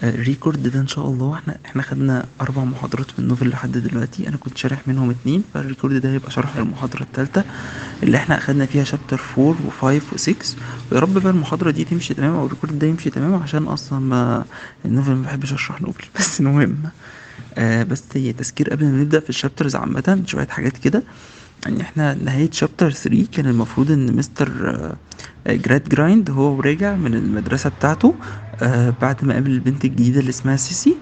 الريكورد ده ان شاء الله احنا خدنا 4 محاضرات من النوفل لحد دلوقتي. انا كنت شارح منهم 2، فالريكورد ده هيبقى شرح المحاضرة التالتة اللي احنا اخدنا فيها شابتر 4 و5 و6. ويا رب بقى المحاضرة دي تمشي تمام او الريكورد ده يمشي تمام، عشان اصلا ما النوفل ما بحبش اشرح نوفل بس المهم. بس هي تذكير قبل ما نبدأ في الشابترز، عامة شوية حاجات كده. يعني احنا نهاية شابتر 3 كان المفروض ان مستر جراد جرايند هو راجع من المدرسة بتاعته بعد ما قابل البنت الجديدة اللي اسمها سيسي.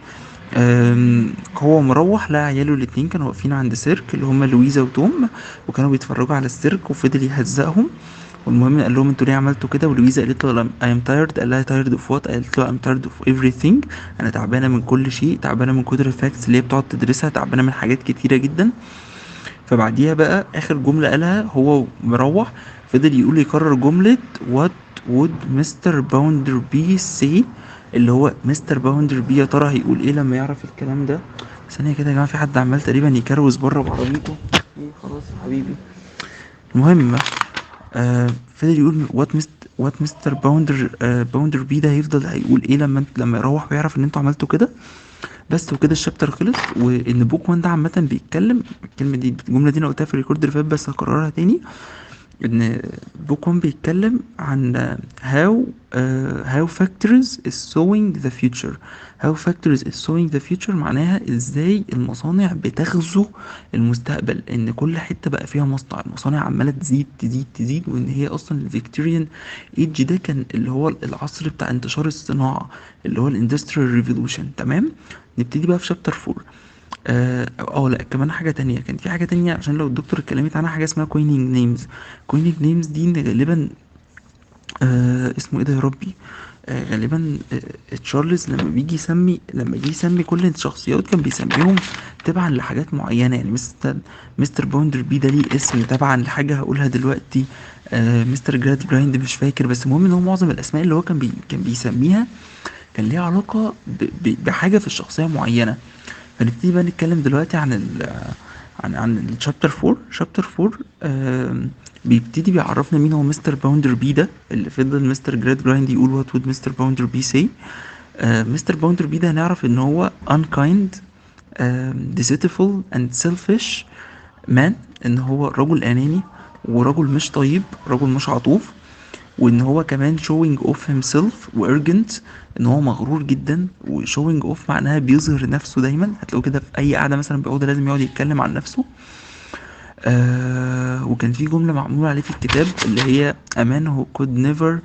هو مروح لقى عياله الاتنين كانوا واقفين عند سيرك، اللي هما لويزا وتوم، وكانوا بيتفرجوا على السيرك وفضل يهزقهم. والمهم قال لهم انتوا ليه عملتوا كده؟ ولويزا قالت له I am tired. قال لها tired of what؟ قالت له I'm tired of everything. انا تعبانه من كل شيء، تعبانه من كتر الفاكتس اللي هي بتقعد تدرسها، تعبانه من حاجات كتيره جدا. فبعديها بقى اخر جملة قالها هو مروح، فضل يقول يكرر جملة what would Mr. Bounderby say، اللي هو مستر باوندر بي يا ترى هيقول ايه لما يعرف الكلام ده. ثانية كده يا جماعة، في حد عمال تقريبا يكروز بره بعربيته. ايه خلاص يا حبيبي. المهم فضل يقول وات مستر باوندر بي ده هيفضل هيقول ايه لما يروح ويعرف ان انتوا عملتوا كده. بس وكده الشابتر خلص. وان بوك 1 ده عامه بيتكلم الجمله دي انا قلتها في الريكورد اللي فات بس هكررها تاني. ان بوك 1 بيتكلم عن how factories is sowing the future. how factories is sowing the future معناها ازاي المصانع بتغزو المستقبل، ان كل حتة بقى فيها مصنع، المصانع عمالة تزيد تزيد تزيد. وان هي اصلا الفيكتوريان ايج ده كان اللي هو العصر بتاع انتشار الصناعة، اللي هو الاندستريال ريفولوشن. تمام. نبتدي بقى في شابتر 4. لا كمان حاجة تانية، كان في حاجة تانية عشان لو الدكتور اتكلمت عنها، حاجة اسمها كويننج نيمز. كويننج نيمز دي إن غالبا اسمه ايه ده يا ربي. غالبا تشارلز لما جه يسمي كل الشخصيات كان بيسميهم تبعا لحاجات معينة. يعني مستر باوندر بي ده ليه اسم تبعا لحاجة هقولها دلوقتي. مستر جراد جرايند مش فاكر، بس المهم ان هو معظم الاسماء اللي هو كان بيسميها كان ليها علاقة بحاجة في الشخصية معينة. فنبتدي بقى نتكلم دلوقتي عن الشابتر 4. شابتر 4 بيبتدي بيعرفنا مين هو مستر باوندر بي ده اللي فضل مستر جراد جرايند يقول وات وود مستر باوندر بي سي. مستر باوندر بي ده هنعرف ان هو unkind, deceitful and selfish man. ان هو رجل اناني ورجل مش طيب، رجل مش عطوف. وان هو كمان showing off himself و arrogant، ان هو مغرور جدا. و showing off معناها بيظهر نفسه دايما، هتلاقوه كده في اي قعده مثلا بيقعد لازم يقعد يتكلم عن نفسه. وكان في جمله معموله عليه في الكتاب اللي هي a man who could never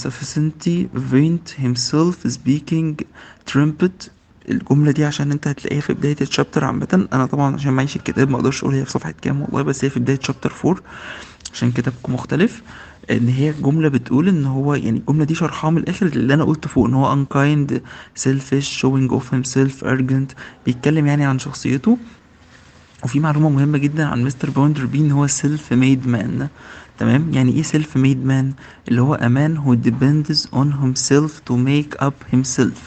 sufficiently vent himself speaking trumpet. الجمله دي عشان انت هتلاقيها في بدايه الشابتر عامه. انا طبعا عشان معيش الكتاب ما اقدرش اقول هي في صفحه كام والله، بس هي في بدايه شابتر 4 عشان كتابكم مختلف. ان هي جملة بتقول ان هو، يعني الجملة دي شرحها من الاخر اللي انا قلت فوق، ان هو unkind, selfish, showing off himself, arrogant. بيتكلم يعني عن شخصيته. وفي معلومة مهمة جدا عن مستر باوندر بي ان هو self made man. تمام. يعني ايه self made man؟ اللي هو a man who depends on himself to make up himself.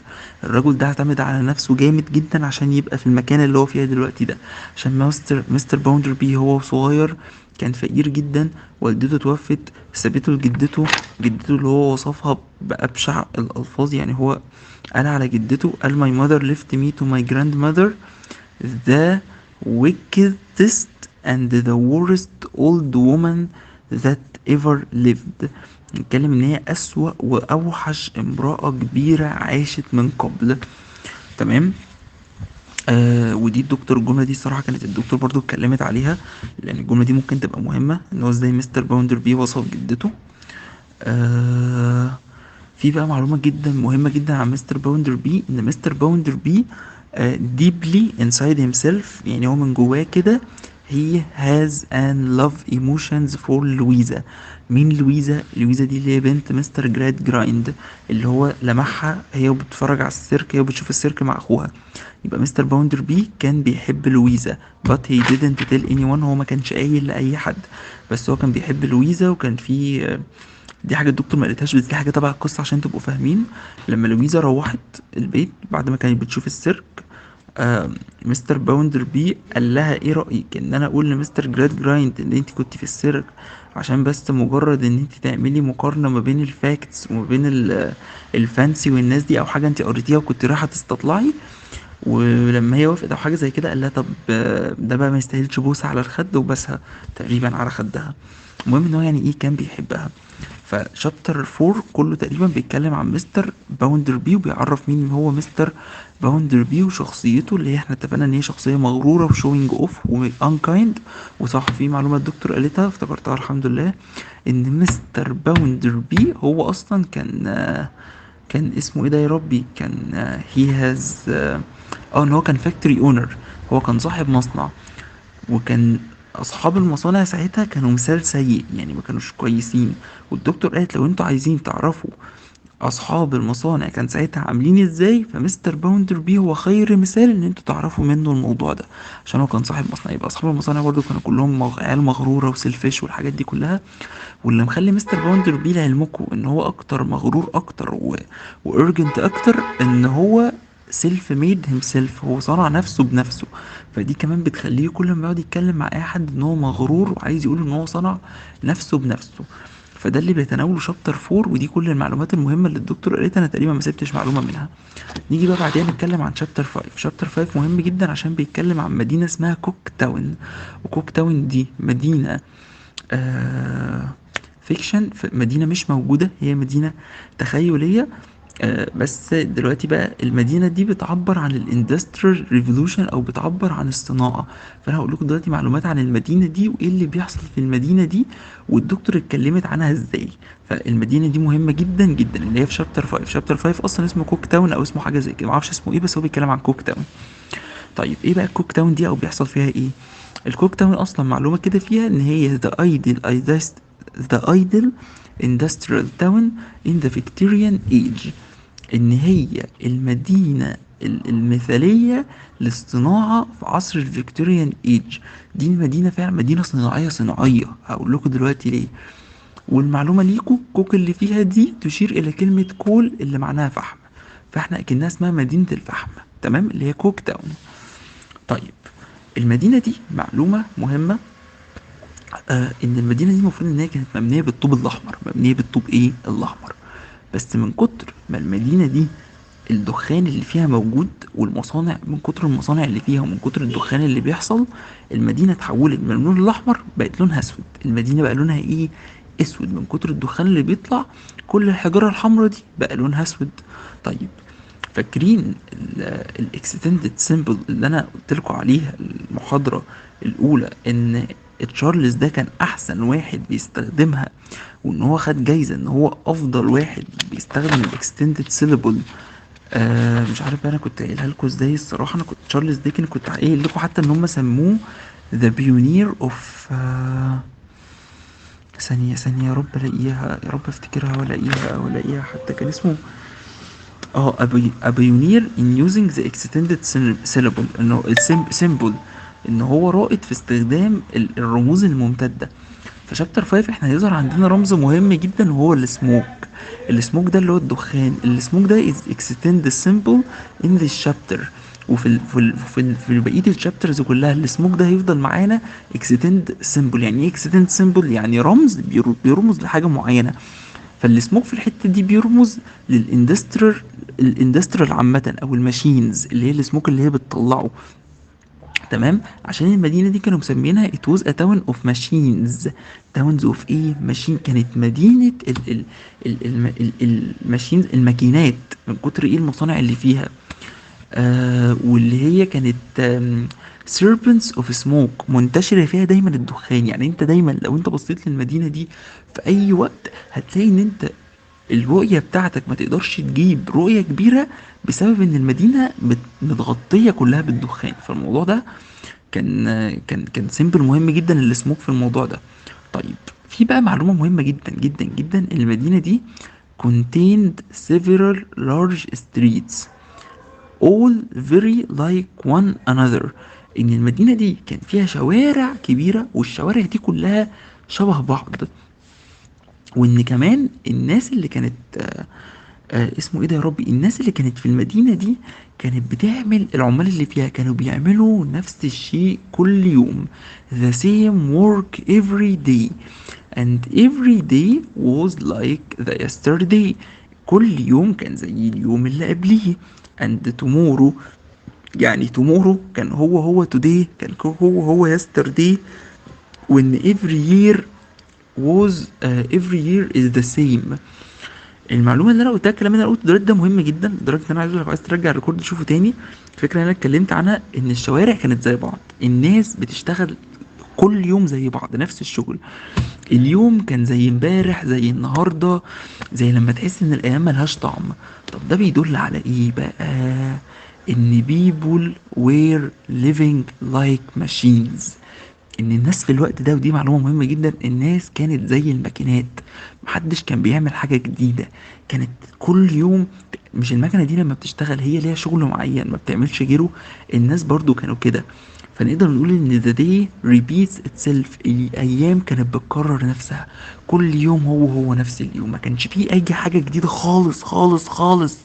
الرجل ده اعتمد على نفسه جامد جدا عشان يبقى في المكان اللي هو فيها دلوقتي ده. عشان مستر باوندر بي هو صغير كان فقير جدا، والدته توفت، سابته لجدته. جدته اللي هو وصفها بأبشع الألفاظ. يعني هو قال على جدته، قال my mother left me to my grandmother, the wickedest and the worst old woman that ever lived. نتكلم ان هي اسوأ واوحش امرأة كبيرة عاشت من قبل. تمام. ودي الجملة دي الصراحة كانت الدكتور برضو اتكلمت عليها، لان الجملة دي ممكن تبقى مهمة، ان هو ازاي مستر باوندر بي وصف جدته. آه في بقى معلومة جدا مهمة جدا عن مستر باوندر بي، ان مستر باوندر بي deeply inside himself، يعني هو من جواه كده he has an love emotions for لويزا. مين لويزا؟ لويزا دي اللي هي بنت مستر جراد جرايند، اللي هو لمحها هي وبتتفرج على السيرك، هي وبتشوف السيرك مع اخوها. يبقى مستر باوندر بي كان بيحب لويزا but he didn't tell anyone. هو ما كانش قايل لأي حد، بس هو كان بيحب لويزا. وكان في دي حاجة الدكتور ما قالتهاش، بس دي حاجة تبع القصة عشان تبقوا فاهمين. لما لويزا روحت البيت بعد ما كانت بتشوف السيرك، آه مستر باوندر بي قال لها ايه رأيك ان انا اقول لمستر جراد جرايند ان انت كنت في السيرك عشان بس مجرد ان انت تعملي مقارنة ما بين الفاكتس وما بين الفانسي والناس دي، او حاجة انت قريتيها وكنت رايحة تستطلعي. ولما هي وافقت او حاجة زي كده قال لها طب ده بقى ما يستاهلش بوسة على الخد، وبسها تقريبا على خدها. المهم ان هو يعني ايه كان بيحبها. فشابتر 4 كله تقريبا بيتكلم عن مستر باوندر بي، وبيعرف مين هو مستر باوندر بي وشخصيته، اللي هي احنا اتفقنا ان هي شخصيه مغروره وشوينج اوف وانكايند. وصح في معلومه الدكتور قالتها افتكرتها الحمد لله، ان مستر باوندر بي هو اصلا كان اسمه ايه ده يا ربي، كان هي هاز ان هو كان فاكتوري اونر، هو كان صاحب مصنع. وكان اصحاب المصانع ساعتها كانوا مثال سيء، يعني ما كانوش كويسين. والدكتور قالت لو انتوا عايزين تعرفوا اصحاب المصانع كان ساعتها عاملين ازاي، فمستر باوندر بي هو خير مثال ان انتوا تعرفوا منه الموضوع ده، عشان هو كان صاحب مصنع. يبقى اصحاب المصانع برضو كانوا كلهم عيال مغروره وسيلفيش والحاجات دي كلها. واللي مخلي مستر باوندر بيه لعلمكم ان هو اكتر مغرور اكتر وارجنت اكتر، ان هو سيلف ميد هيم سيلف، هو صنع نفسه بنفسه. فدي كمان بتخليه كل ما يقعد يتكلم مع اي حد ان هو مغرور وعايز يقول ان هو صنع نفسه بنفسه. فده اللي بيتناوله شابتر 4، ودي كل المعلومات المهمه اللي الدكتور قالتها، انا تقريبا ما سبتش معلومه منها. نيجي بقى بعدين نتكلم عن شابتر 5. شابتر 5 مهم جدا عشان بيتكلم عن مدينه اسمها كوك تاون. وكوك تاون دي مدينه آه فيكشن، في مدينة مش موجودة، هي مدينة تخيلية. بس دلوقتي بقى المدينة دي بتعبر عن الاندستريال ريفولوشن، او بتعبر عن الصناعة. فانا هقول لكم دلوقتي معلومات عن المدينة دي وايه اللي بيحصل في المدينة دي، والدكتور اتكلمت عنها ازاي. فالمدينة دي مهمة جدا جدا، اللي هي في شابتر 5. شابتر 5 اصلا اسمه كوك تاون، او اسمه حاجة زي كده معرفش اسمه ايه، بس هو بيتكلم عن كوك تاون. طيب ايه بقى الكوك تاون دي او بيحصل فيها ايه؟ الكوك تاون اصلا معلومة كده فيها ان هي the ideal industrial town in the Victorian age، ان هي المدينة المثالية للصناعة في عصر الفيكتوريان ايج. دي المدينة فعلا مدينة صناعية صناعية، هقول لكم دلوقتي ليه. والمعلومة ليكو كوك اللي فيها دي تشير الى كلمة كول اللي معناها فحم، فاحنا اكنها اسمها مدينة الفحم، تمام، اللي هي كوك تاون. طيب المدينة دي معلومة مهمة، ان المدينة دي المفروض ان هي كانت مبنية بالطوب الاحمر، مبنية بالطوب ايه الاحمر. بس من كتر ما المدينة دي الدخان اللي فيها موجود، والمصانع من كتر المصانع اللي فيها ومن كتر الدخان اللي بيحصل، المدينة اتحولت من اللون الأحمر بقت لونها أسود. المدينة بقى لونها إيه؟ أسود من كتر الدخان اللي بيطلع. كل الحجارة الحمراء دي بقى لونها أسود. طيب فاكرين الاكستندد سيمبل اللي انا قلت لكم عليها المحاضرة الاولى، ان تشارلز ده كان احسن واحد بيستخدمها، وان هو خد جايزة ان هو افضل واحد بيستخدم الاكستندد سيلابل. مش عارف بقى انا كنت قايلها لكم ازاي الصراحة. انا كنت تشارلز ديكن كنت قايل لكم حتى ان هم سموه ذا بيونير اوف ثانية ثانية يا رب الاقيها، يا رب افتكرها والاقيها حتى كان اسمه a pioneer in using the extended syllable، انه symbol، ان هو رائد في استخدام الرموز الممتدة. في شابتر 5 احنا هيظهر عندنا رمز مهم جدا وهو السموك. السموك ده اللي هو الدخان، السموك ده is extended symbol in this chapter. في بقية الشابترز كلها السموك ده هيفضل معانا extend symbol. يعني ايه extend symbol؟ يعني رمز بيرمز لحاجة معينة. فالسموك في الحته دي بيرمز للاندستريال، الاندستريال عامه، او الماشينز اللي هي السموك اللي هي بتطلعه. تمام، عشان المدينه دي كانوا مسمينها it was a town of machines. towns of ايه؟ ماشين، كانت مدينه الماشينز، الماكينات، من كتر ايه المصانع اللي فيها. واللي هي كانت serpents of smoke، منتشرة فيها دايما الدخان. يعني انت دايما لو انت بصيت للمدينة دي في اي وقت هتلاقي ان انت الرؤية بتاعتك ما تقدرش تجيب رؤية كبيرة، بسبب ان المدينة متغطية كلها بالدخان. فالموضوع ده كان سيمبل مهم جدا السموك في الموضوع ده. طيب في بقى معلومة مهمة جدا جدا جدا، المدينة دي contained several large streets all very like one another. ان المدينة دي كان فيها شوارع كبيرة، والشوارع دي كلها شبه بعض. وان كمان الناس اللي كانت اسمه ايه ده يا ربي، الناس اللي كانت في المدينة دي كانت بتعمل، العمال اللي فيها كانوا بيعملوا نفس الشيء كل يوم. the same work every day and every day was like the yesterday. كل يوم كان زي اليوم اللي قبليه. and tomorrow، يعني tomorrow كان هو today، كان هو yesterday. وان every year was every year is the same. المعلومه اللي انا قلتها، الكلام اللي انا قلته دلوقتي ده مهم جدا لدرجه ان انا عايز، لو عايز ترجع الريكورد تشوفه تاني. الفكره اللي انا اتكلمت عنها ان الشوارع كانت زي بعض، الناس بتشتغل كل يوم زي بعض نفس الشغل. اليوم كان زي امبارح زي النهارده، زي لما تحس ان الايام ملهاش طعم. طب ده بيدل على ايه بقى؟ ان people were living like machines. ان الناس في الوقت ده، ودي معلومة مهمة جدا، الناس كانت زي الماكينات. محدش كان بيعمل حاجة جديدة. كانت كل يوم، مش المكنة دي لما بتشتغل هي ليها شغل معين ما بتعملش غيره، الناس برضو كانوا كده. فنقدر نقول ان the day repeats itself، الايام كانت بتكرر نفسها. كل يوم هو نفس اليوم، ما كانش فيه اي حاجة جديدة خالص خالص خالص.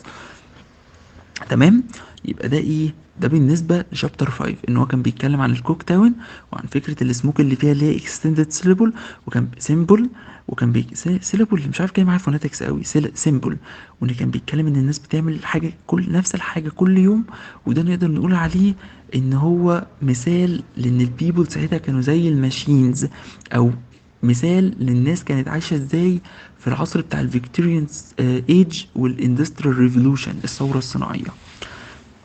تمام. يبقى ده ايه؟ ده بالنسبه لشابتر 5، ان هو كان بيتكلم عن الكوك تاون، وعن فكره السموك اللي فيها اللي هي اكستندد سيلبل، وكان سيمبل، وكان سيلبل مش عارف جاي معايا فوناتكس قوي، سيمبل. وان كان بيتكلم ان الناس بتعمل حاجه، كل نفس الحاجه كل يوم. وده نقدر نقول عليه ان هو مثال لان البيبل ساعتها كانوا زي الماشينز، او مثال للناس كانت عايشه ازاي في العصر بتاع الفيكتوريان ايج والاندستريال ريفولوشن، الثوره الصناعيه.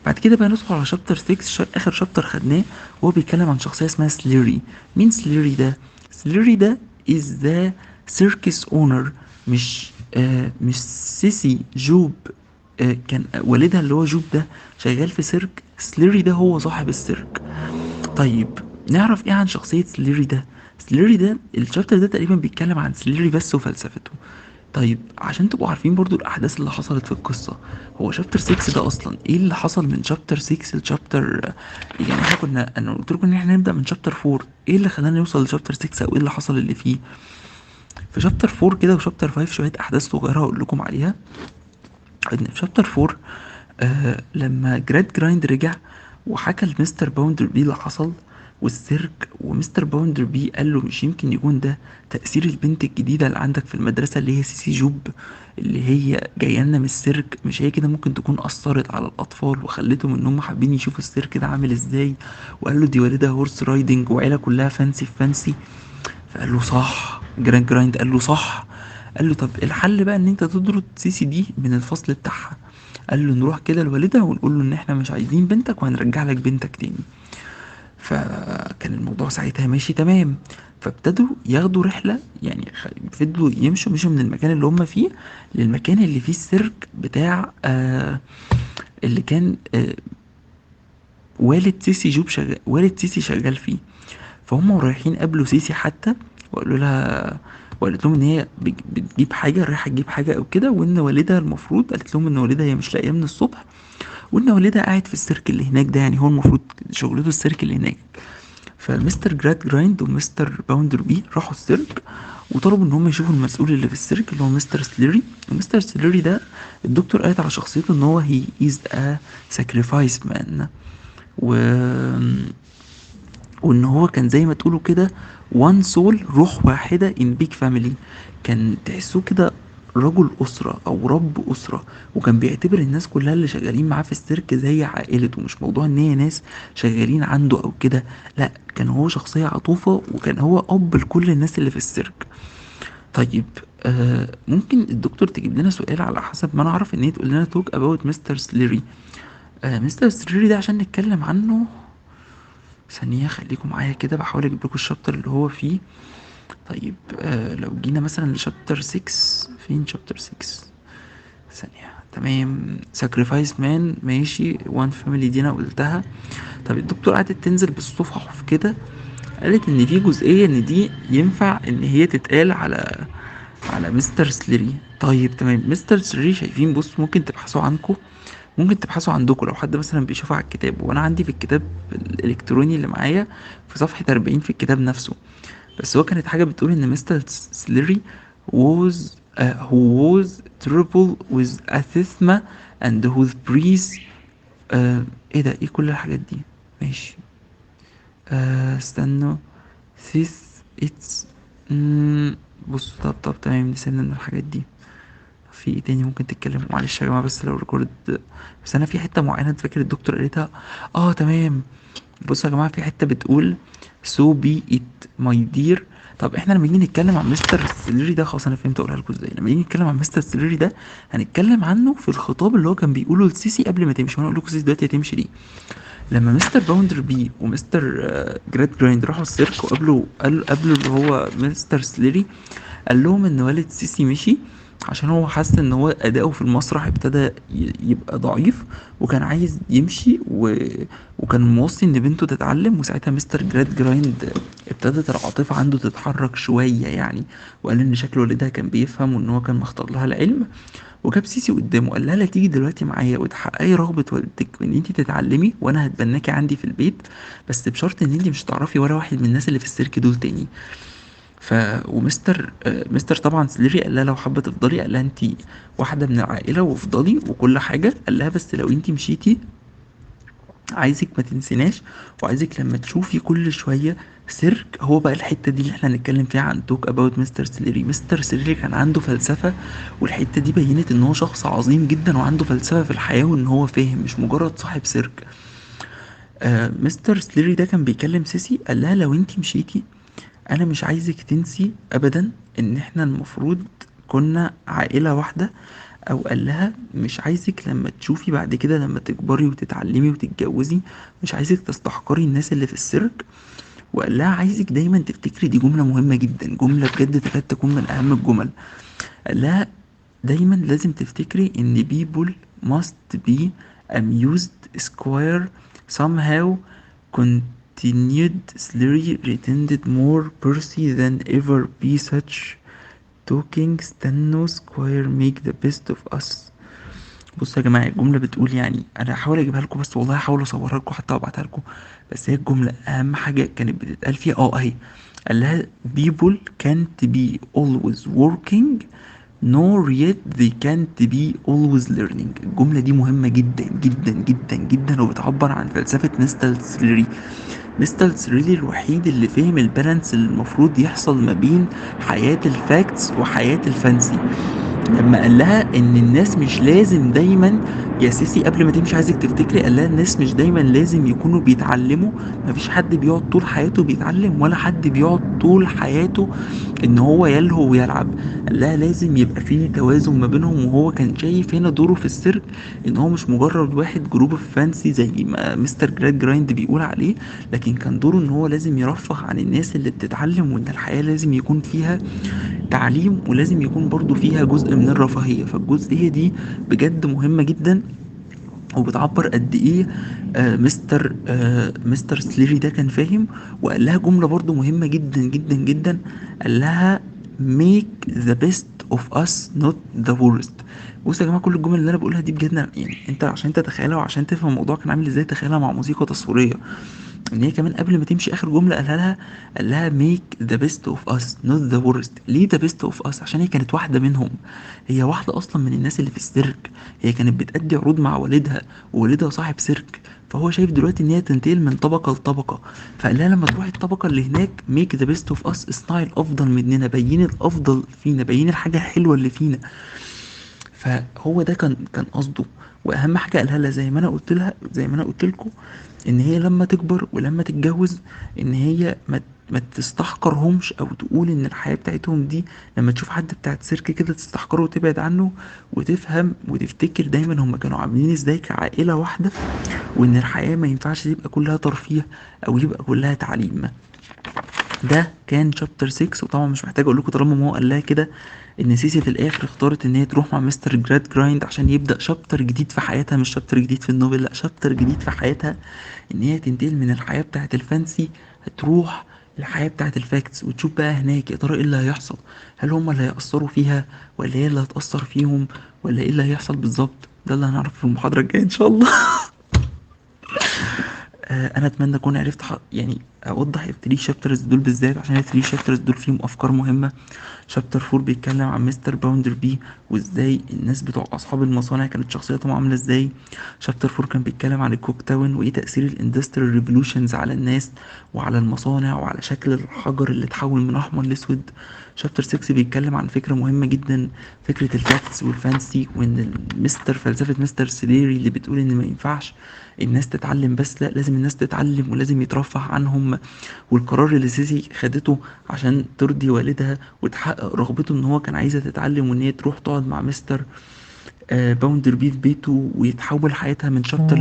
بعد كده بقى ندخل على شابتر 6، اخر شابتر خدناه، وهو بيتكلم عن شخصيه اسمها سليري. مين سليري ده؟ سليري ده is the circus owner. مش سيسي جوب. كان والدها اللي هو جوب ده شغال في سيرك، سليري ده هو صاحب السيرك. طيب، نعرف ايه عن شخصية سليري ده؟ سليري ده الشابتر ده تقريبا بيتكلم عن سليري بس وفلسفته. طيب عشان تبقوا عارفين برضو الاحداث اللي حصلت في القصة، هو شابتر 6 ده اصلا ايه اللي حصل من شابتر 6 لشابتر، يعني احنا كنا، انا قلت لكم ان احنا نبدأ من شابتر 4، ايه اللي خلانا نوصل لشابتر 6 او ايه اللي حصل اللي فيه؟ في شابتر 4 كده وشابتر 5 شوية احداث صغيرة هقول لكم عليها. ان في شابتر 4، لما جرايند رجع وحكى لمستر باوندر بي اللي حصل والسيرك، ومستر باوندر بي قال له مش يمكن يكون ده تأثير البنت الجديدة اللي عندك في المدرسة اللي هي سيسي جوب، اللي هي جايه لنا من السيرك، مش هي كده ممكن تكون أثرت على الأطفال وخلتهم إن هم حابين يشوفوا السيرك ده عامل إزاي؟ وقال له دي والدها هورس رايدنج وعيلة كلها فانسي في فانسي. فقال له صح، جرايند قال له صح. قال له طب الحل بقى ان انت تطرد سيسي دي من الفصل بتاعها. قال له نروح كده لوالدها ونقول له ان احنا مش عايزين بنتك وهنرجع لك بنتك تاني. فكان الموضوع ساعتها ماشي تمام. فابتدوا ياخدوا رحلة، يعني فضلوا مشوا من المكان اللي هم فيه للمكان اللي فيه السيرك بتاع اللي كان والد سيسي شغال فيه. فهم رايحين قابلوا سيسي حتى، وقالوا لها، وقالت لهم ان هي بتجيب حاجه، رايحه تجيب حاجه او كده، وان والدها المفروض، قالت لهم ان والدها هي مش لاقيه من الصبح، وان والدها قاعد في السيرك اللي هناك ده، يعني هو المفروض شغلته السيرك اللي هناك. فمستر جرايند ومستر باوندر بي راحوا السيرك وطلبوا ان هم يشوفوا المسؤول اللي في السيرك اللي هو مستر سليري. ومستر سليري ده الدكتور قالت على شخصيته ان هو هي از ا sacrifice مان. و وان هو كان زي ما تقولوا كده وان سول، روح واحدة in big family. كان تحسوه كده رجل أسرة أو رب أسرة، وكان بيعتبر الناس كلها اللي شغالين معاه في السيرك زي عائلته، مش موضوع إن هي ناس شغالين عنده أو كده، لأ، كان هو شخصية عطوفة وكان هو أب لكل الناس اللي في السيرك. طيب، ممكن الدكتور تجيب لنا سؤال على حسب ما أنا أعرف إن هي تقول لنا توك أباوت مستر سليري. مستر سليري ده عشان نتكلم عنه، ثانية خليكم معايا كده بحاول اجيب لكم الشابتر اللي هو فيه. طيب، لو جينا مثلا لشابتر 6، فين شابتر 6؟ ثانية، تمام، ساكريفايس مان، ماشي، وان فاميلي دي انا قلتها. طب الدكتور قعدت تنزل بالصفحف كده، قالت ان في جزئية ان دي ينفع ان هي تتقال على مستر سليري. طيب تمام، مستر سليري شايفين، بص ممكن تبحثوا عنكم، ممكن تبحثوا عندكم لو حد مثلا بيشوفها على الكتاب، وانا عندي في الكتاب الالكتروني اللي معايا في صفحة 40 في الكتاب نفسه. بس هو كانت حاجة بتقول ان مستر سليري was who was terrible with athysma and whose breeze. ايه ده؟ ايه كل الحاجات دي؟ ماشي. استنوا. ثيس اتس. بصوا، طب تمام، نسينا من الحاجات دي. في ايه تاني ممكن تتكلموا؟ معلش يا جماعه، بس لو ريكورد. بس انا في حته معينه فاكر الدكتور قالتها. تمام. بصوا يا جماعه، في حته بتقول so be it my dear. طب احنا لما نيجي نتكلم عن مستر سيلري ده، خلاص انا فهمت اقولها لكم ازاي. لما نيجي نتكلم عن مستر سيلري ده، هنتكلم عنه في الخطاب اللي هو كان بيقوله لسيسي قبل ما تمشي. وانا اقول لكم سيسي دلوقتي هتمشي ليه. لما مستر باوندر بي ومستر جريت جرايند راحوا السيرك وقابلوا قابلوا اللي هو مستر سليري، قال لهم ان والد سيسي مشي عشان هو حس ان هو اداؤه في المسرح ابتدى يبقى ضعيف، وكان عايز يمشي وكان موصي ان بنته تتعلم. وساعتها مستر جريت جرايند ابتدت العاطفة عنده تتحرك شوية يعني، وقال ان شكل والدها كان بيفهم وان هو كان مختار لها العلم. وجاب سيسي قدامه قال لها لا تيجي دلوقتي معايا وتحققي رغبة والدتك ان انت تتعلمي، وانا هتبناكي عندي في البيت، بس بشرط ان انت مش هتعرفي ولا واحد من الناس اللي في السيرك دول تاني. ف ومستر مستر طبعا سليري قال لها لو حابه تفضلي، قال لها انت واحده من العائله وافضلي وكل حاجه، قال لها بس لو انت مشيتي عايزك ما تنسيناش، وعايزك لما تشوفي كل شويه سيرك. هو بقى الحته دي اللي احنا هنتكلم فيها عن توك اباوت مستر سليري. مستر سليري كان عنده فلسفه، والحته دي بينت ان هو شخص عظيم جدا وعنده فلسفه في الحياه، وان هو فاهم مش مجرد صاحب سيرك. مستر سليري ده كان بيكلم سيسي، قال لها لو انت مشيتي انا مش عايزك تنسي ابدا ان احنا المفروض كنا عائلة واحدة. او قال لها مش عايزك لما تشوفي بعد كده لما تكبري وتتعلمي وتتجوزي، مش عايزك تستحقري الناس اللي في السيرك. وقال لها عايزك دايما تفتكري، دي جملة مهمة جدا، جملة بجد تكاد تكون من اهم الجمل. قال لها دايما لازم تفتكري ان people must be amused square somehow continued Slurry retended more Percy than ever be such talking ستانو square make the best of us. بصوا يا جماعة، الجملة بتقول يعني، أنا هحاول أجيبها لكم، بس والله هحاول أصورها لكم حتى وأبعتها لكم. بس هي الجملة أهم حاجة كانت بتتقال فيها أهي. قال لها people can't be always working nor yet they can't be always learning. الجملة دي مهمة جدا جدا جدا جدا، وبتعبر عن فلسفة مستر سليري. مستر سليري الوحيد اللي فهم البالانس اللي المفروض يحصل ما بين حياة الفاكتس وحياة الفانسي. لما قال لها ان الناس مش لازم دايما، يا سيسي قبل ما تمشي عايزك تفتكري، قال لها الناس مش دايما لازم يكونوا بيتعلموا. مفيش حد بيقعد طول حياته بيتعلم، ولا حد بيقعد طول حياته ان هو يلهو ويلعب. قال لها لازم يبقى فيه توازن ما بينهم. وهو كان شايف هنا دوره في السيرك ان هو مش مجرد واحد جروب اوف فانسي زي ما مستر جراد جرايند بيقول عليه، لكن كان دوره ان هو لازم يرفه عن الناس اللي بتتعلم، وان الحياة لازم يكون فيها تعليم ولازم يكون برضو فيها جزء من الرفاهية. فالجزئية دي بجد مهمة جدا، وبتعبر قد ايه مستر سليري ده كان فاهم. وقال لها جملة برضو مهمة جدا جدا جدا. قال لها make the best of us not the worst. بصوا يا جماعة، كل الجمل اللي انا بقولها دي بجد يعني انت عشان تتخيلها وعشان تفهم الموضوع كان عامل ازاي، تخيلها مع موسيقى تصويرية. ان هي كمان قبل ما تمشي اخر جمله قالها لها، قال لها make the best of us not the worst. ليه the best of us؟ عشان هي كانت واحده منهم. هي واحده اصلا من الناس اللي في السيرك. هي كانت بتأدي عروض مع والدها، ووالدها صاحب سيرك. فهو شايف دلوقتي ان هي تنتقل من طبقه لطبقه. فقال لها لما تروحي الطبقه اللي هناك make the best of us، اصنعي الافضل مننا، بيني الافضل فينا، بيني الحاجه الحلوه اللي فينا. فهو ده كان قصده. واهم حاجه قالها لها زي ما انا قلت لها، زي ما انا قلت لكم، ان هي لما تكبر ولما تتجوز، ان هي ما تستحقرهمش او تقول ان الحياه بتاعتهم دي، لما تشوف حد بتاعت سيرك كده تستحقره وتبعد عنه. وتفهم وتفتكر دايما هم كانوا عاملين ازاي كعائله واحده، وان الحياه ما ينفعش تبقى كلها ترفيه او يبقى كلها تعليم. ده كان شابتر 6. وطبعا مش محتاج اقول لكم طالما ما هو قال لها كده، ان سيسي في الاخر اختارت ان هي تروح مع مستر جراد جرايند عشان يبدا شابتر جديد في حياتها. مش شابتر جديد في النوبل، لا، شابتر جديد في حياتها. ان هي تنتقل من الحياه بتاعه الفانسي، هتروح الحياه بتاعه الفاكتس، وتشوف بقى هناك يا ترى ايه اللي هيحصل. هل هم اللي هيأثروا فيها، ولا هي اللي هتأثر فيهم، ولا ايه اللي هيحصل بالظبط؟ ده اللي هنعرفه في المحاضره الجايه ان شاء الله. انا اتمنى اكون عرفت يعني اوضح الثري شابترز دول بالذات، عشان الثري شابترز دول فيهم افكار مهمه. شابتر 4 بيتكلم عن مستر باوندر بي، وازاي الناس بتوع اصحاب المصانع كانت شخصيتهم عامله ازاي. شابتر 4 كان بيتكلم عن الكوك تاون، وايه تاثير الاندستريال ريفولوشنز على الناس وعلى المصانع وعلى شكل الحجر اللي اتحول من احمر لاسود. شابتر 6 بيتكلم عن فكره مهمه جدا، فكره الفاكتس والفانسي، وان فلسفه مستر سليري اللي بتقول ان ما ينفعش الناس تتعلم بس، لا لازم الناس تتعلم ولازم يترفع عنهم. والقرار اللي سيسي خدته عشان ترضي والدها وتحقق رغبته ان هو كان عايزة تتعلم، وان هي تروح تقعد مع مستر باوندر بي في بيته، ويتحول حياتها من شابتر